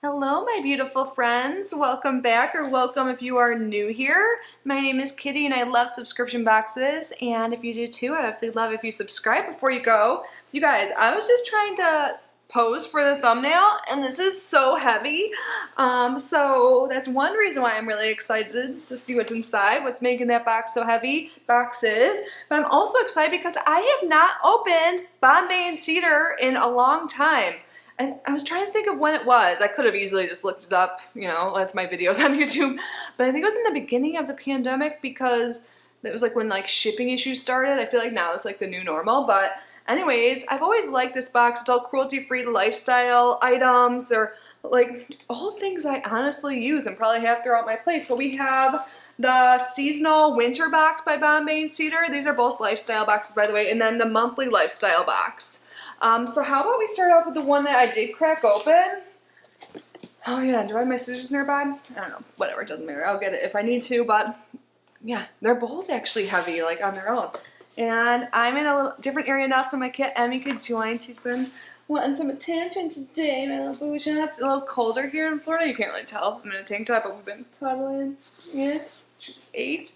Hello, my beautiful friends. Welcome back, or welcome if you are new here. My name is Kitty and I love subscription boxes, and if you do too, I'd absolutely love if you subscribe before you go. You guys, I was just trying to pose for the thumbnail and this is so heavy. So that's one reason why I'm really excited to see what's inside, what's making that box so heavy, boxes. But I'm also excited because I have not opened Bombay and Cedar in a long time. I was trying to think of when it was. I could have easily just looked it up, with my videos on YouTube. But I think it was in the beginning of the pandemic because it was like when shipping issues started. I feel like now it's like the new normal. But anyways, I've always liked this box. It's all cruelty-free lifestyle items. They're like all things I honestly use and probably have throughout my place. But we have the seasonal winter box by Bombay and Cedar. These are both lifestyle boxes, by the way. And then the monthly lifestyle box. So how about we start off with the one that I did crack open? Oh yeah, do I have my scissors nearby? I don't know, whatever, it doesn't matter. I'll get it if I need to, but yeah, they're both actually heavy, on their own. And I'm in a little different area now, so my cat Emmy could join. She's been wanting some attention today, my little bougie. It's a little colder here in Florida. You can't really tell. I'm in a tank top, but we've been cuddling. Yeah, she's 8.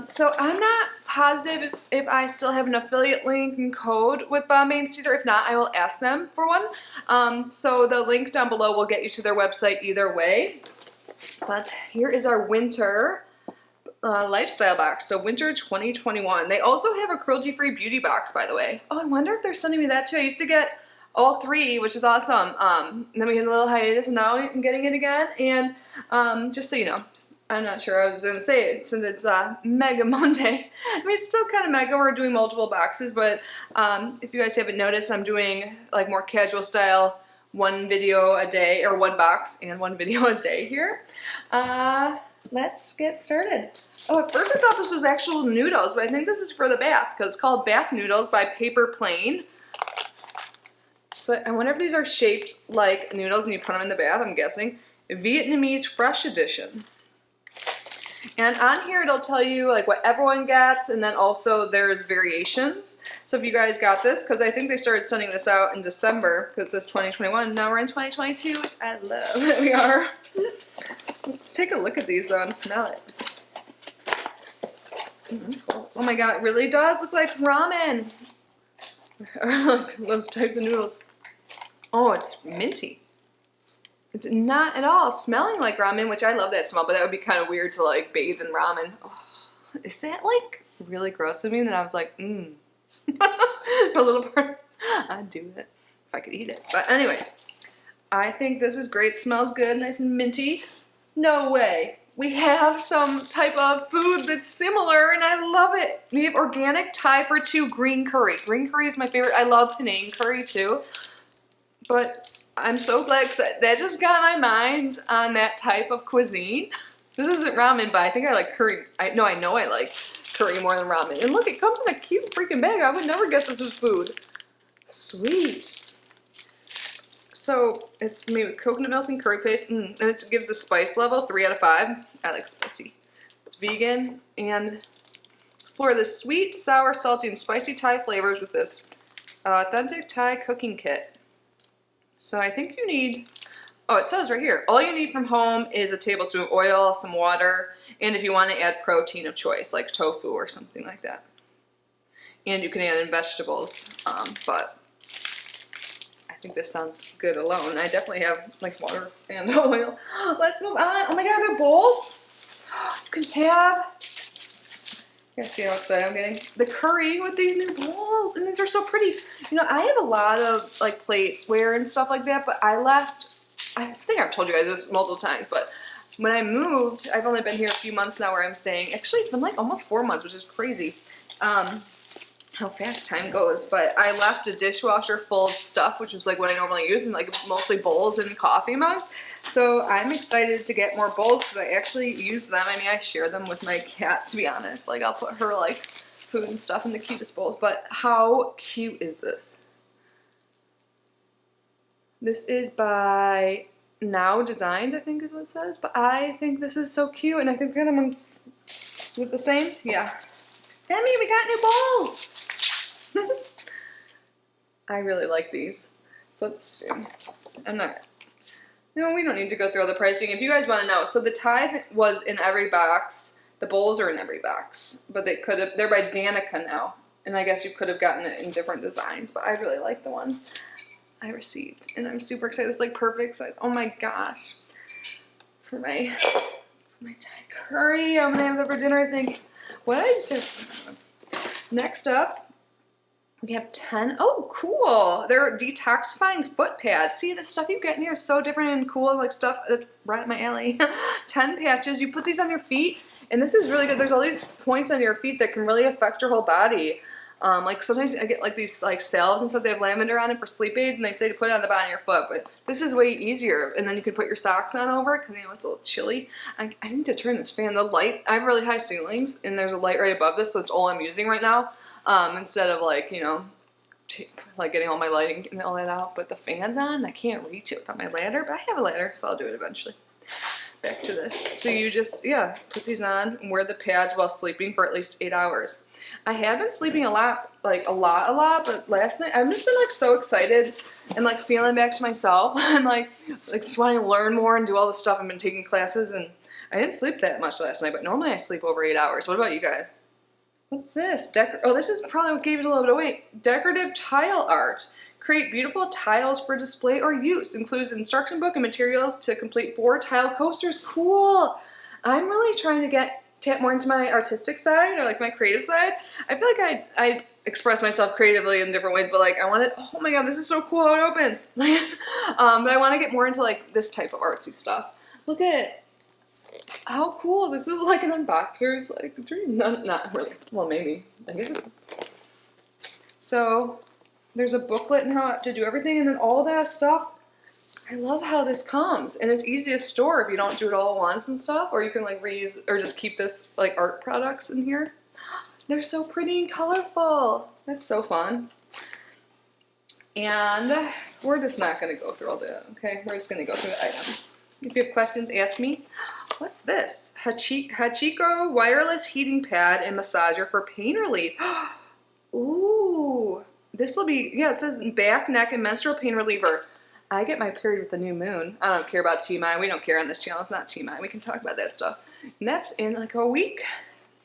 So I'm not positive if I still have an affiliate link and code with Bombay and Cedar. If not, I will ask them for one. So the link down below will get you to their website either way. But here is our winter lifestyle box. So winter 2021. They also have a cruelty-free beauty box, by the way. Oh, I wonder if they're sending me that too. I used to get all 3, which is awesome. Then we had a little hiatus, and now I'm getting it again. And just so you know, I'm not sure I was going to say it since it's Mega Monday. I mean, it's still kind of mega. We're doing multiple boxes, but if you guys haven't noticed, I'm doing more casual style, 1 video a day, or 1 box and 1 video a day here. Let's get started. Oh, at first I thought this was actual noodles, but I think this is for the bath because it's called Bath Noodles by Paper Plane. So I wonder if these are shaped like noodles and you put them in the bath, I'm guessing. Vietnamese Fresh Edition. And on here it'll tell you what everyone gets, and then also there's variations. So if you guys got this, because I think they started sending this out in December, because it says 2021, now we're in 2022, which I love that we are. Let's take a look at these though and smell it. Oh my god, it really does look like ramen. Those type of noodles. Oh, it's minty. It's not at all smelling like ramen, which I love that smell, but that would be kind of weird to bathe in ramen. Oh, is that really gross to me? That I was like, a little part. I'd do it if I could eat it. But anyways, I think this is great. Smells good, nice and minty. No way. We have some type of food that's similar, and I love it. We have organic Thai for 2 green curry. Green curry is my favorite. I love Penang curry too, but I'm so glad because that just got my mind on that type of cuisine. This isn't ramen, but I think I like curry. I know I like curry more than ramen. And look, it comes in a cute freaking bag. I would never guess this was food. Sweet. So it's made with coconut milk and curry paste, and it gives a spice level 3 out of 5. I like spicy. It's vegan, and explore the sweet, sour, salty, and spicy Thai flavors with this authentic Thai cooking kit. So I think you need, it says right here, all you need from home is a tablespoon of oil, some water, and if you want to add protein of choice, like tofu or something like that. And you can add in vegetables, but I think this sounds good alone. I definitely have water and oil. Let's move on. Oh my god, they're bowls. You can have, you guys see how excited I'm getting? The curry with these new bowls, and these are so pretty. I have a lot of plateware and stuff like that, but I think I've told you guys this multiple times, but when I moved, I've only been here a few months now where I'm staying. Actually, it's been almost 4 months, which is crazy. How fast time goes, but I left a dishwasher full of stuff, which is what I normally use, and mostly bowls and coffee mugs. So I'm excited to get more bowls because I actually use them. I mean, I share them with my cat, to be honest. I'll put her food and stuff in the cutest bowls. But how cute is this? This is by Now Designed, I think is what it says. But I think this is so cute, and I think the other one's the same. Yeah. Emmy, we got new bowls. I really like these. So let's see. No, we don't need to go through all the pricing. If you guys want to know, so the Tide was in every box. The bowls are in every box, but they're by Danica now. And I guess you could have gotten it in different designs, but I really like the one I received. And I'm super excited. It's like perfect size. Oh my gosh. For my Thai curry, I'm gonna have that for dinner, I think. What did I just have? Next up, we have 10. Oh, cool. They're detoxifying foot pads. See, the stuff you get in here is so different and cool, like stuff that's right up my alley. 10 patches. You put these on your feet, and this is really good. There's all these points on your feet that can really affect your whole body. Like sometimes I get like these like salves and stuff. They have lavender on it for sleep aids, and they say to put it on the bottom of your foot. But this is way easier. And then you can put your socks on over it because you know it's a little chilly. I need to turn this fan. The light. I have really high ceilings, and there's a light right above this, so it's all I'm using right now. Instead of like like getting all my lighting and all that out. But the fan's on. I can't reach it without my ladder. But I have a ladder, so I'll do it eventually. Back to this. So you just put these on and wear the pads while sleeping for at least 8 hours. I have been sleeping a lot, but last night I've just been like so excited and like feeling back to myself and like just wanting to learn more and do all this stuff. I've been taking classes and I didn't sleep that much last night, but normally I sleep over 8 hours. What about you guys? What's this? This is probably what gave it a little bit away. Decorative tile art. Create beautiful tiles for display or use. Includes an instruction book and materials to complete 4 tile coasters. Cool. I'm really trying to tap more into my artistic side or like my creative side. I feel like I express myself creatively in different ways, but like I wanted, oh my god, this is so cool how it opens. But I want to get more into like this type of artsy stuff. Look at it. How cool. This is like an unboxer's like dream. Not really. Well, maybe. I guess it's. So there's a booklet on how to do everything and then all that stuff. I love how this comes, and it's easy to store if you don't do it all at once and stuff, or you can like reuse or just keep this like art products in here. They're so pretty and colorful. That's so fun. And we're just not going to go through all that, okay? We're just going to go through the items. If you have questions, ask me. What's this? Hachiko wireless heating pad and massager for pain relief. Ooh, this will be, it says back, neck, and menstrual pain reliever. I get my period with the new moon. I don't care about TMI. We don't care on this channel. It's not TMI. We can talk about that stuff. And that's in like a week,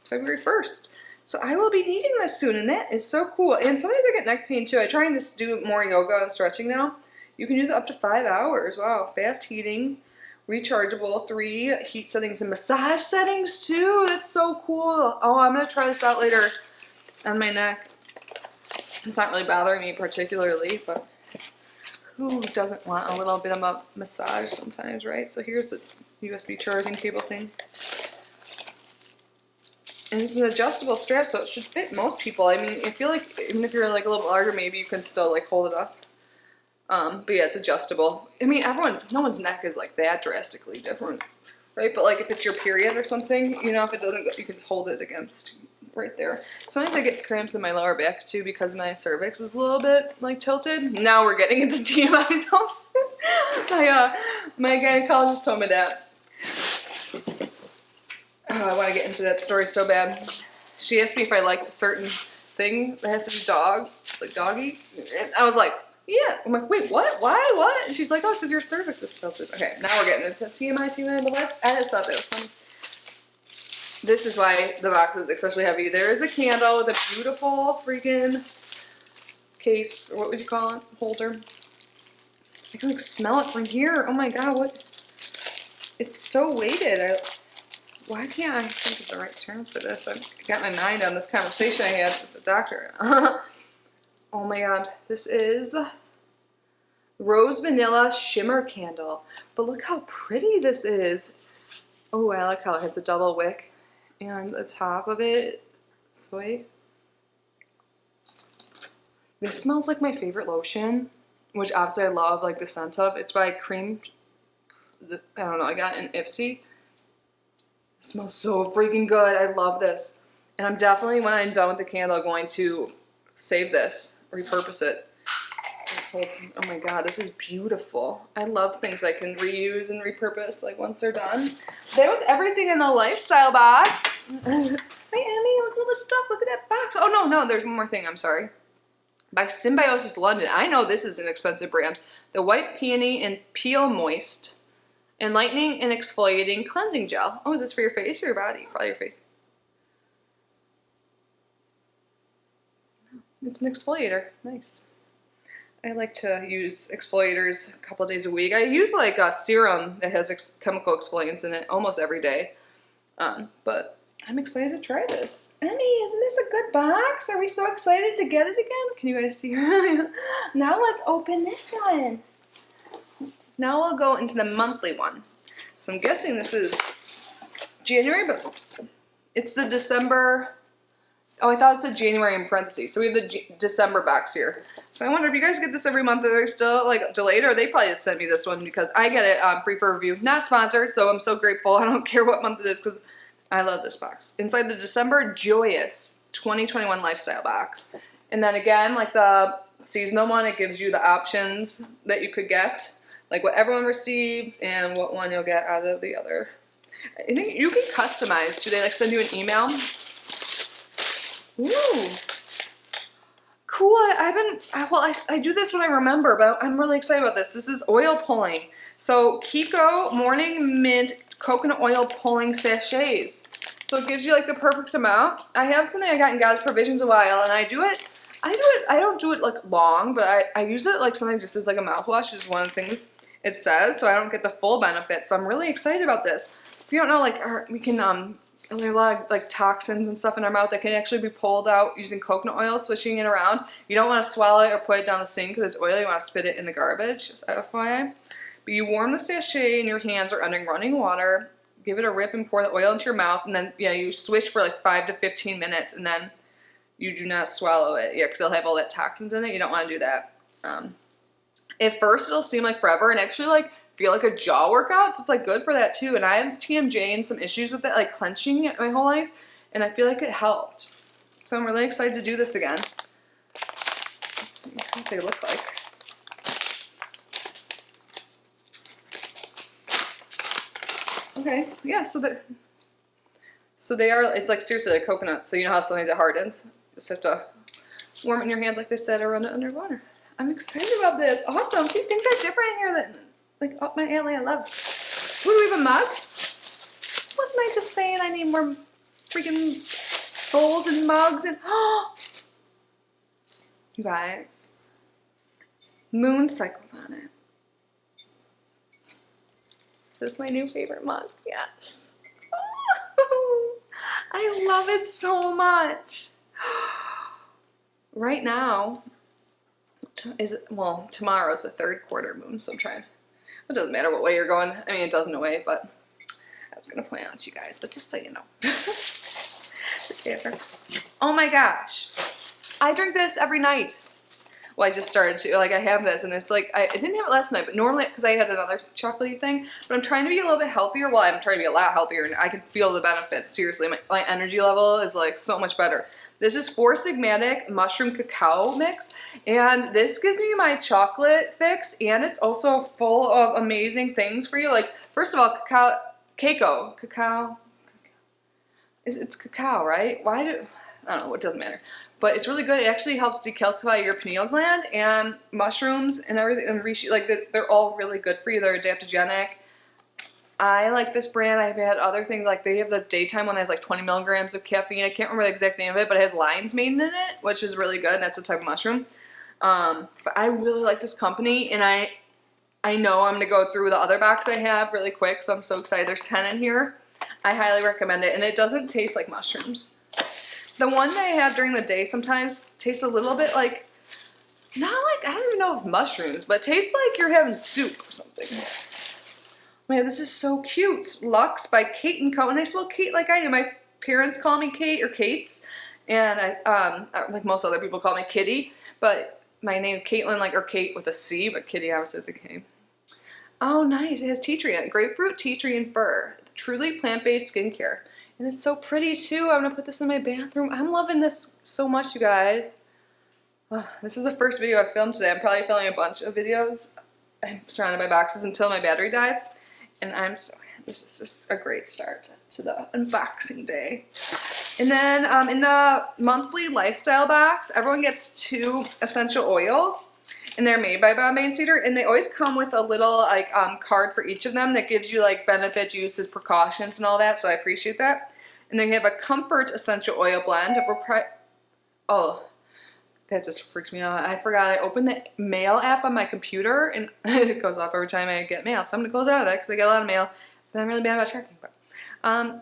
February 1st. So I will be needing this soon, and that is so cool. And sometimes I get neck pain too. I try and just do more yoga and stretching now. You can use it up to 5 hours. Wow. Fast heating, rechargeable, 3 heat settings and massage settings too. That's so cool. Oh, I'm going to try this out later on my neck. It's not really bothering me particularly, but who doesn't want a little bit of a massage sometimes, right? So here's the USB charging cable thing. And it's an adjustable strap, so it should fit most people. I mean, I feel like even if you're like a little larger, maybe you can still like hold it up. But yeah, it's adjustable. I mean, no one's neck is like that drastically different, right? But like if it's your period or something, if it doesn't go, you can just hold it against right there. Sometimes I get cramps in my lower back too because my cervix is a little bit like tilted. Now we're getting into TMI zone. My gynecologist told me that. Oh, I want to get into that story so bad. She asked me if I liked a certain thing that has to do like doggy. And I was like, yeah. I'm like, wait, what? Why? What? And she's like, oh, because your cervix is tilted. Okay, now we're getting into TMI, but I just thought that was funny. This is why the box is especially heavy. There is a candle with a beautiful freaking case, or what would you call it? Holder. I can like smell it from here. Oh my god, what? It's so weighted. Why can't I think of the right term for this? I've got my mind on this conversation I had with the doctor. Oh my god, this is Rose Vanilla Shimmer Candle. But look how pretty this is. Oh, I like how it has a double wick. And the top of it, sweet. This smells like my favorite lotion, which obviously I love, like the scent of. It's by Cream, I don't know, I got it in Ipsy. It smells so freaking good. I love this. And I'm definitely, when I'm done with the candle, going to save this, repurpose it. Oh my god, this is beautiful. I love things I can reuse and repurpose like once they're done. That was everything in the lifestyle box. Hi Emmy, look at all this stuff. Look at that box. Oh no, there's one more thing, I'm sorry. By Symbiosis London. I know this is an expensive brand. The White Peony and Peel Moist Enlightening and exfoliating cleansing gel. Oh, is this for your face or your body? Probably your face. It's an exfoliator. Nice. I like to use exfoliators a couple of days a week. I use like a serum that has chemical exfoliants in it almost every day. But I'm excited to try this. Emmy, isn't this a good box? Are we so excited to get it again? Can you guys see her? Now let's open this one. Now we'll go into the monthly one. So I'm guessing this is January, but oops. It's the December. Oh, I thought it said January in parentheses. So we have the December box here. So I wonder if you guys get this every month, are they still like delayed, or they probably just sent me this one because I get it free for review. Not sponsored, so I'm so grateful. I don't care what month it is because I love this box. Inside the December Joyous 2021 Lifestyle box. And then again, like the seasonal one, it gives you the options that you could get. Like what everyone receives and what one you'll get out of the other. I think you can customize. Do they like send you an email? Ooh, cool. I do this when I remember, but I'm really excited about this. This is oil pulling. So Cacao Morning Mint Coconut Oil Pulling Sachets. So it gives you like the perfect amount. I have something I got in God's Provisions a while, and I don't do it like long, but I use it like sometimes just as like a mouthwash, is one of the things it says, so I don't get the full benefit. So I'm really excited about this. If you don't know, like we can there are a lot of like toxins and stuff in our mouth that can actually be pulled out using coconut oil, swishing it around. You don't want to swallow it or put it down the sink because it's oily. You want to spit it in the garbage, just FYI. But you warm the sachet in your hands or under running water, give it a rip and pour the oil into your mouth, and then you swish for like 5 to 15 minutes, and then you do not swallow it. Yeah, because it'll have all that toxins in it. You don't want to do that. At first, it'll seem like forever, and actually like feel like a jaw workout, so it's like good for that too. And I have TMJ and some issues with it, like clenching my whole life, and I feel like it helped. So I'm really excited to do this again. Let's see what they look like. Okay, yeah, so they are, it's like seriously like coconut, so you know how sometimes it hardens? Just have to warm it in your hands like they said, or run it under water. I'm excited about this. Awesome. See, things are different in here that like up my alley. I love. Ooh, do we have a mug? Wasn't I just saying I need more freaking bowls and mugs and you guys, moon cycles on it. Is this my new favorite mug? Yes. I love it so much. Right now, tomorrow's the 3rd quarter moon, so I'm trying. It doesn't matter what way you're going. I mean, it does in a way, but I was going to point out to you guys, but just so you know. Oh my gosh. I drink this every night. Well, I just started to. Like, I have this, and it's like, I didn't have it last night, but normally, because I had another chocolatey thing, but I'm trying to be a little bit healthier. Well, I'm trying to be a lot healthier, and I can feel the benefits. Seriously, my energy level is, like, so much better. This is 4 Sigmatic mushroom cacao mix, and this gives me my chocolate fix, and it's also full of amazing things for you. Like, first of all, cacao. It's cacao, right? I don't know, it doesn't matter. But it's really good. It actually helps decalcify your pineal gland, and mushrooms and everything, and like they're all really good for you. They're adaptogenic. I like this brand. I've had other things, like they have the daytime one that has like 20 milligrams of caffeine. I can't remember the exact name of it, but it has lion's mane in it, which is really good. That's a type of mushroom. But I really like this company, and I know I'm going to go through the other box I have really quick, so I'm so excited. There's 10 in here. I highly recommend it, and it doesn't taste like mushrooms. The one that I have during the day sometimes tastes a little bit like, not like, I don't even know if mushrooms, but tastes like you're having soup or something. Man, this is so cute. Luxe by Kate & Co. And they spell Kate like I do. My parents call me Kate or Kate's. And I, like most other people call me Kitty. But my name is Caitlin, like, or Kate with a C, but Kitty obviously with a K. Oh, nice. It has tea tree in it. Grapefruit, tea tree, and fir. Truly plant-based skincare. And it's so pretty, too. I'm going to put this in my bathroom. I'm loving this so much, you guys. Oh, this is the first video I filmed today. I'm probably filming a bunch of videos. I'm surrounded by boxes until my battery dies. And I'm so, this is just a great start to the unboxing day. And then in the monthly lifestyle box, everyone gets 2 essential oils. and they're made by Bombay and Cedar, and they always come with a little like card for each of them that gives you like benefits, uses, precautions, and all that, so I appreciate that. And then you have a Comfort Essential Oil Blend. Oh, that just freaks me out. I forgot I opened the mail app on my computer, and it goes off every time I get mail, so I'm going to close out of that because I get a lot of mail, and I'm really bad about checking. But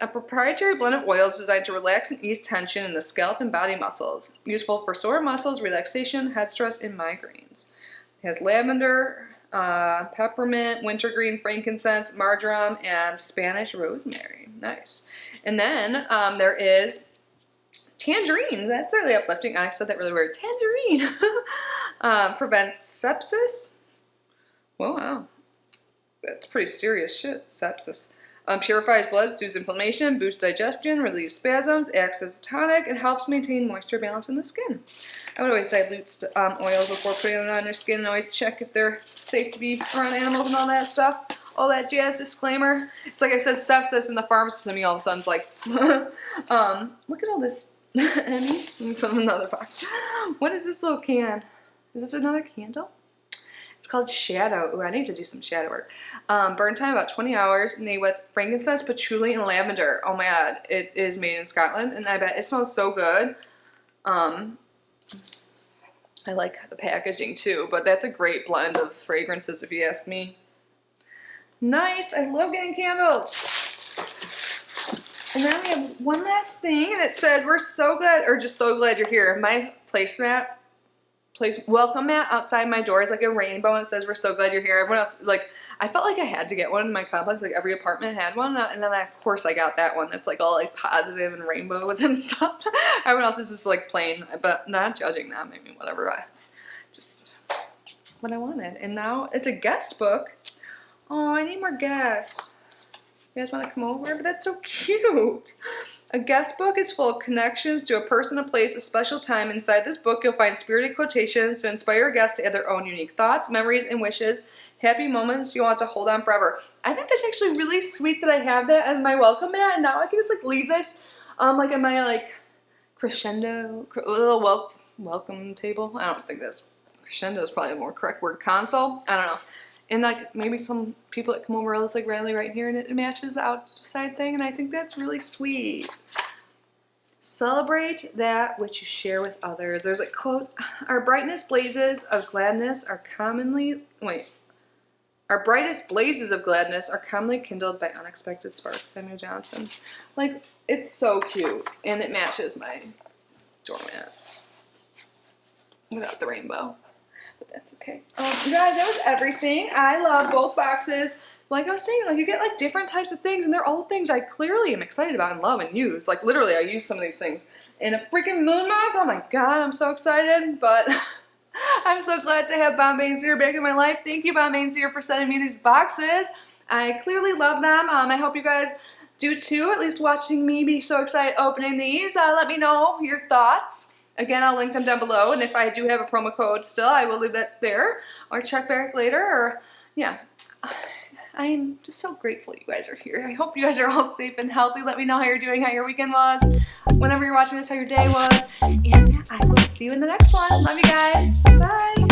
a proprietary blend of oils designed to relax and ease tension in the scalp and body muscles. Useful for sore muscles, relaxation, head stress, and migraines. It has lavender, peppermint, wintergreen, frankincense, marjoram, and Spanish rosemary. Nice. And then there is tangerine. That's really uplifting. I said that really weird. Tangerine. Prevents sepsis. Whoa, wow. That's pretty serious shit, sepsis. Purifies blood, soothes inflammation, boosts digestion, relieves spasms, acts as a tonic, and helps maintain moisture balance in the skin. I would always dilute oils before putting them on your skin and always check if they're safe to be around animals and all that stuff. All that jazz disclaimer. It's like I said sepsis and the pharmacist in me all of a sudden is like, look at all this. Emmy, let me put them in another box. What is this little can? Is this another candle? It's called Shadow. Ooh, I need to do some shadow work. Burn time about 20 hours, made with frankincense, patchouli, and lavender. Oh my god, it is made in Scotland, and I bet it smells so good. I like the packaging too, but that's a great blend of fragrances if you ask me. Nice, I love getting candles. And then we have one last thing, and it says, we're so glad, or just so glad you're here. My welcome mat outside my door is like a rainbow, and it says, we're so glad you're here. Everyone else, like, I felt like I had to get one in my complex, like every apartment had one, and then of course I got that one that's like all like positive and rainbows and stuff. Everyone else is just like plain, but not judging them, I mean, whatever, just what I wanted. And now it's a guest book. Oh, I need more guests. You guys want to come over? But that's so cute. A guest book is full of connections to a person, a place, a special time. Inside this book, you'll find spirited quotations to inspire guests to add their own unique thoughts, memories, and wishes. Happy moments you want to hold on forever. I think that's actually really sweet that I have that as my welcome mat, and now I can just like leave this like in my like crescendo, little welcome table. I don't think that's crescendo is probably a more correct word. Console. I don't know. And like maybe some people that come over will just like rally right here, and it matches the outside thing, and I think that's really sweet. Celebrate that which you share with others. There's a quote: Our brightest blazes of gladness are commonly kindled by unexpected sparks. Samuel Johnson. Like, it's so cute, and it matches my doormat without the rainbow. That's okay. You guys, that was everything. I love both boxes. Like I was saying, like you get like different types of things, and they're all things I clearly am excited about and love and use. Like literally, I use some of these things. And a freaking moon mug. Oh my god, I'm so excited. But I'm so glad to have Bombay and Cedar back in my life. Thank you, Bombay and Cedar, for sending me these boxes. I clearly love them. I hope you guys do too. At least watching me be so excited opening these. Let me know your thoughts. Again, I'll link them down below, and if I do have a promo code still, I will leave that there, or check back later, or, yeah. I'm just so grateful you guys are here. I hope you guys are all safe and healthy. Let me know how you're doing, how your weekend was, whenever you're watching this, how your day was, and yeah, I will see you in the next one. Love you guys. Bye.